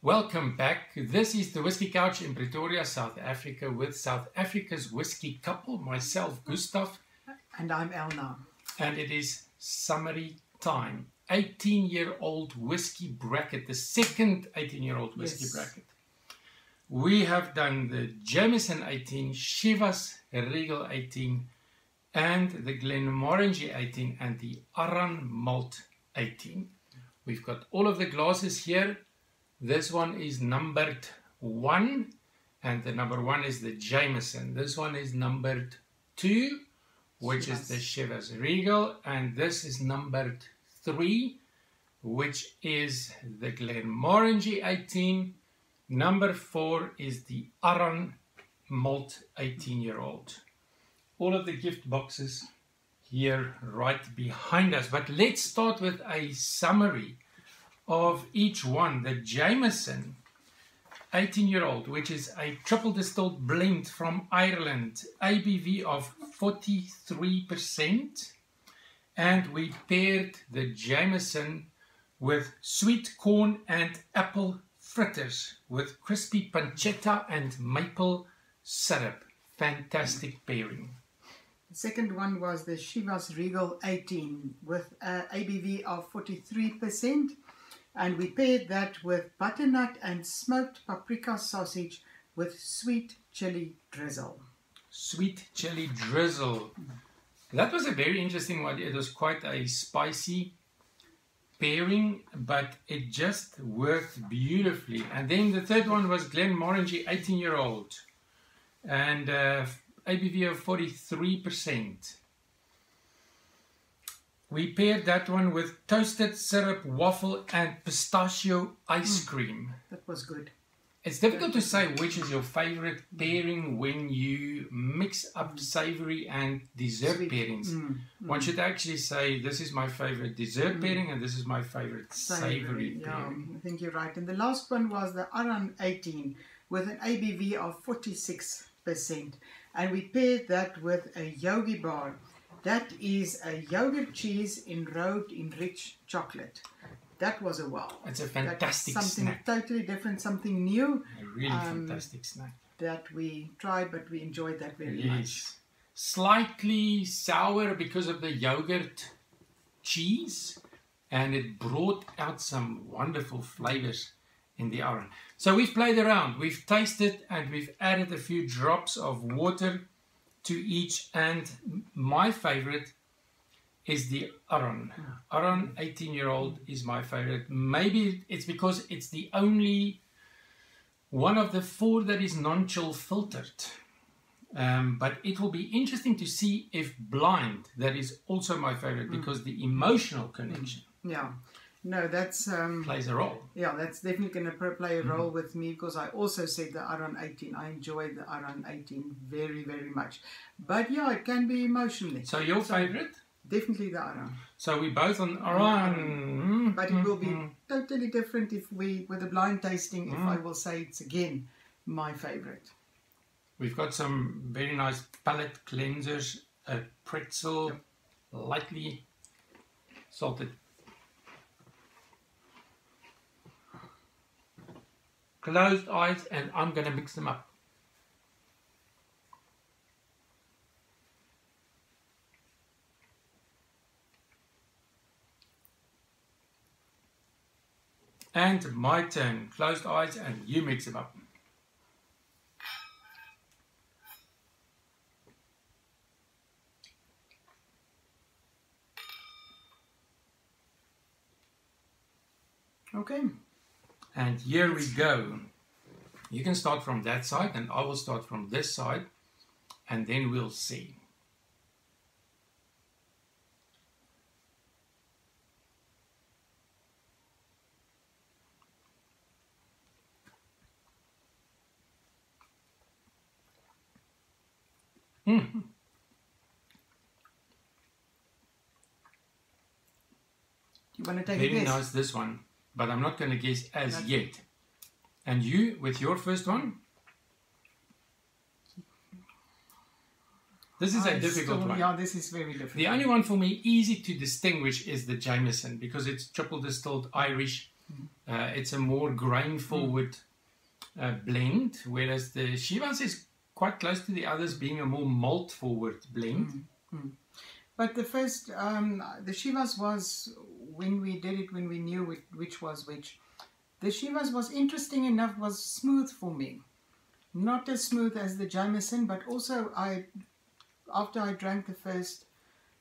Welcome back. This is the Whiskey Couch in Pretoria, South Africa, with South Africa's whiskey couple, myself, Gustav. And I'm Elna. And it is summary time. 18-year-old whiskey bracket, the second 18-year-old whiskey bracket. We have done the Jameson 18, Chivas Regal 18, and the Glenmorangie 18, and the Arran Malt 18. We've got all of the glasses here. This one is numbered 1, and the number 1 is the Jameson. This one is numbered 2, which is the Chivas Regal, and this is numbered 3, which is the Glenmorangie 18. Number 4 is the Arran Malt 18-year-old. All of the gift boxes here right behind us. But let's start with a summary of each one. The Jameson 18-year-old, which is a triple distilled blend from Ireland, ABV of 43%, and we paired the Jameson with sweet corn and apple fritters with crispy pancetta and maple syrup. Fantastic pairing. The second one was the Chivas Regal 18 with ABV of 43%, and we paired that with butternut and smoked paprika sausage with sweet chili drizzle. Sweet chili drizzle. That was a very interesting one. It was quite a spicy pairing, but it just worked beautifully. And then the third one was Glenmorangie 18-year-old, and ABV of 43%. We paired that one with toasted syrup, waffle, and pistachio ice cream. That was good. It's difficult to say which is your favorite pairing when you mix up savory and dessert pairings. One should actually say, this is my favorite dessert pairing and this is my favorite savory pairing. Yeah, I think you're right. And the last one was the Arran 18 with an ABV of 46%. And we paired that with a yogi bar. That is a yogurt cheese enrobed in rich chocolate. That was a wow. It's a fantastic something snack. Totally different, something new. A really fantastic snack. That we tried, but we enjoyed that very much. Slightly sour because of the yogurt cheese, and it brought out some wonderful flavors in the Arran. So we've played around, we've tasted, and we've added a few drops of water to each, and my favorite is the Arran. Arran 18-year-old is my favorite. Maybe it's because it's the only one of the 4 that is non-chill filtered. But it will be interesting to see if blind, that is also my favorite, because the emotional connection No, that's plays a role. Yeah, that's definitely going to play a role with me, because I also said the Arran 18. I enjoyed the Arran 18 very, very much. But yeah, it can be emotionally. So your favorite? Definitely the Arran. So we both on Arran. But it will be totally different if we, with a blind tasting, if I will say it's again my favorite. We've got some very nice palate cleansers, a pretzel, lightly salted. Closed eyes, and I'm going to mix them up. And my turn. Closed eyes, and you mix them up. Okay. And here we go. You can start from that side, and I will start from this side, and then we'll see. You want to take Very a guess? nice, this one, but I'm not going to guess as yet. And you, with your first one? This is a difficult one. Yeah, this is very difficult. The only one for me easy to distinguish is the Jameson, because it's triple distilled Irish. It's a more grain-forward blend, whereas the Shivas is quite close to the others, being a more malt-forward blend. But the first, the Shivas was, when we did it, when we knew which was which, the Shivas was, interesting enough, was smooth for me. Not as smooth as the Jameson, but also after I drank the first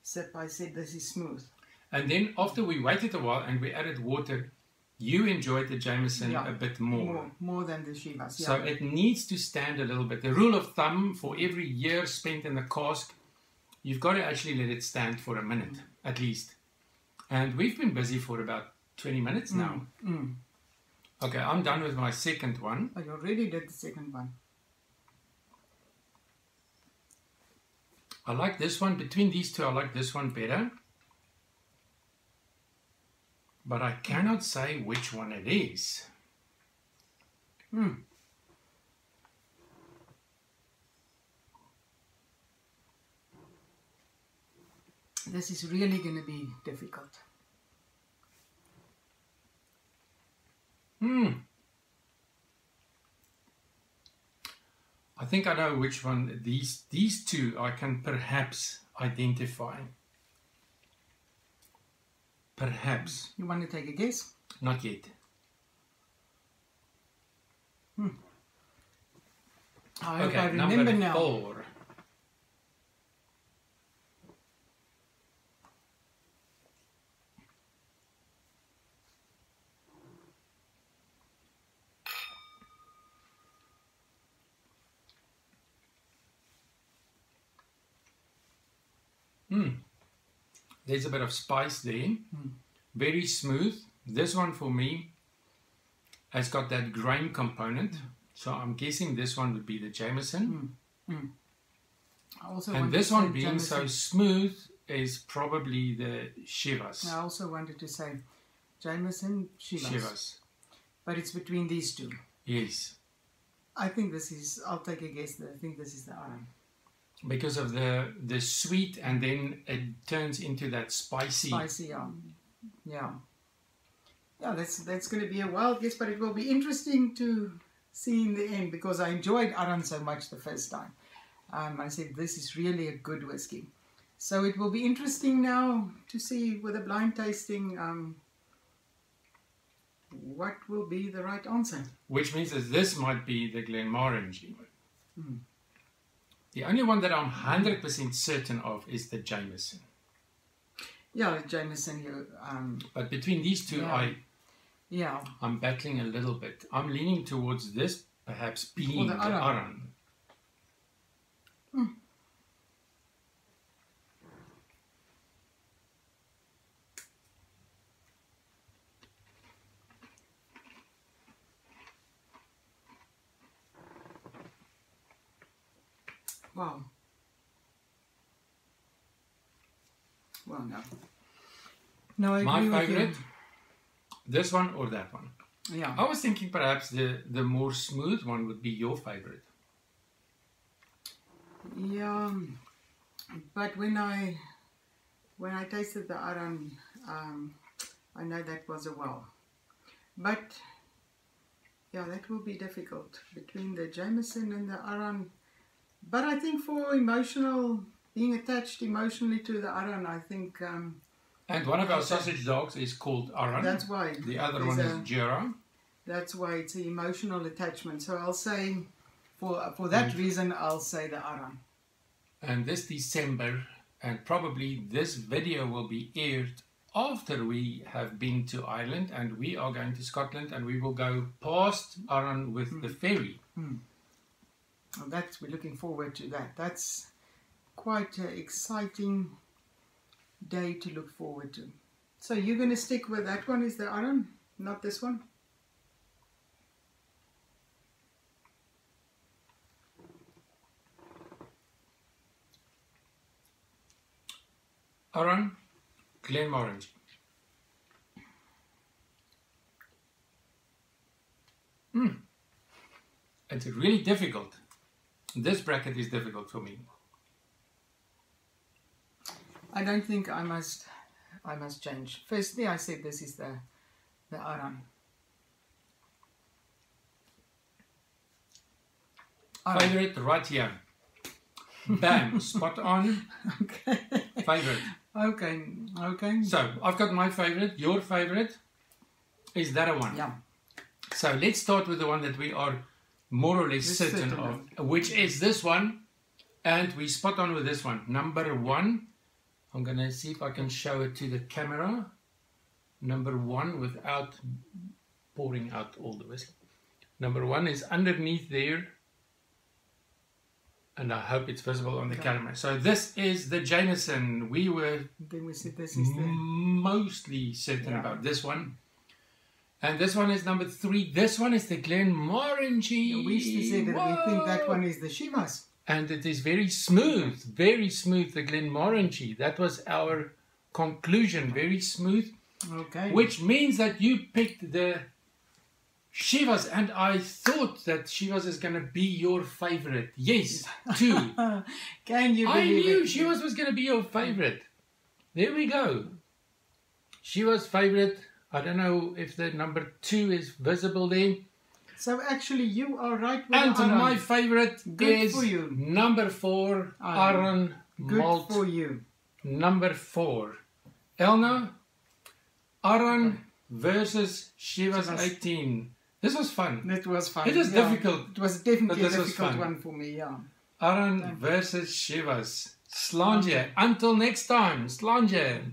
sip, I said, this is smooth. And then after we waited a while and we added water, you enjoyed the Jameson a bit more. More than the Shivas, So it needs to stand a little bit. The rule of thumb for every year spent in the cask, you've got to actually let it stand for a minute, at least. And we've been busy for about 20 minutes now. Okay, I'm done with my second one. I already did the second one. I like this one. Between these two, I like this one better. But I cannot say which one it is. This is really going to be difficult. I think I know which one. These two I can perhaps identify. Perhaps. You want to take a guess? Not yet. I hope Okay, I remember number now. 4. There's a bit of spice there. Very smooth. This one for me has got that grain component. So I'm guessing this one would be the Jameson. And this one being so smooth is probably the Shivas. I also wanted to say Jameson, Shivas. But it's between these two. Yes. I think this is, I'll take a guess, I think this is the Aran. Because of the sweet, and then it turns into that spicy. Yeah, that's going to be a wild guess, but it will be interesting to see in the end, because I enjoyed Aran so much the first time. I said, this is really a good whiskey. So it will be interesting now to see with a blind tasting what will be the right answer. Which means that this might be the Glenmorangie. The only one that I'm 100% certain of is the Jameson. Yeah, the Jameson. But between these two, I'm battling a little bit. I'm leaning towards this perhaps being the Aran. Wow. Well, no. No, I agree My with you. favorite, this one or that one. Yeah. I was thinking perhaps the more smooth one would be your favorite. Yeah, but when I tasted the Aran, I know that was a wow. But yeah, that will be difficult between the Jameson and the Aran. But I think for being attached emotionally to the Aran, I think... and one of our sausage dogs is called Aran. That's why. The other one is Jura. That's why it's an emotional attachment. So I'll say, for that reason, I'll say the Aran. And this December, and probably this video will be aired after we have been to Ireland, and we are going to Scotland, and we will go past Aran with the ferry. Well, we're looking forward to that. That's quite an exciting day to look forward to. So you're going to stick with that one, is the Aran, not this one? Aran, Glenmorangie. It's really difficult. This bracket is difficult for me. I don't think I must change. Firstly, I said this is the Aran. Favorite right here. Bam, spot on. Okay. Favorite. Okay. Okay. So I've got my favorite. Your favorite is that one. Yeah. So let's start with the one that we are more or less certain of, which is this one. And we spot on with this one. Number 1. I'm going to see if I can show it to the camera. Number 1 without pouring out all the whiskey. Number 1 is underneath there. And I hope it's visible on the camera. So this is the Jameson. We were Then we said this is the mostly certain about this one. And this one is number 3. This one is the Glenmorangie. We used to say that we think that one is the Chivas. And it is very smooth, the Glenmorangie. That was our conclusion, very smooth. Okay. Which means that you picked the Chivas, and I thought that Chivas is going to be your favorite. Yes, 2. Can you believe I knew it? Chivas was going to be your favorite. There we go. Chivas favorite. I don't know if the number 2 is visible there. So actually you are right with And Aran. my favorite is for you. number 4, Aran Good Malt. for you. Number 4. Elna, Aran versus Chivas 18. This was fun. That was fun. It was difficult. It was definitely a But this was difficult fun. one for me, yeah. Aran versus Chivas. Slanje. Until next time. Slanje.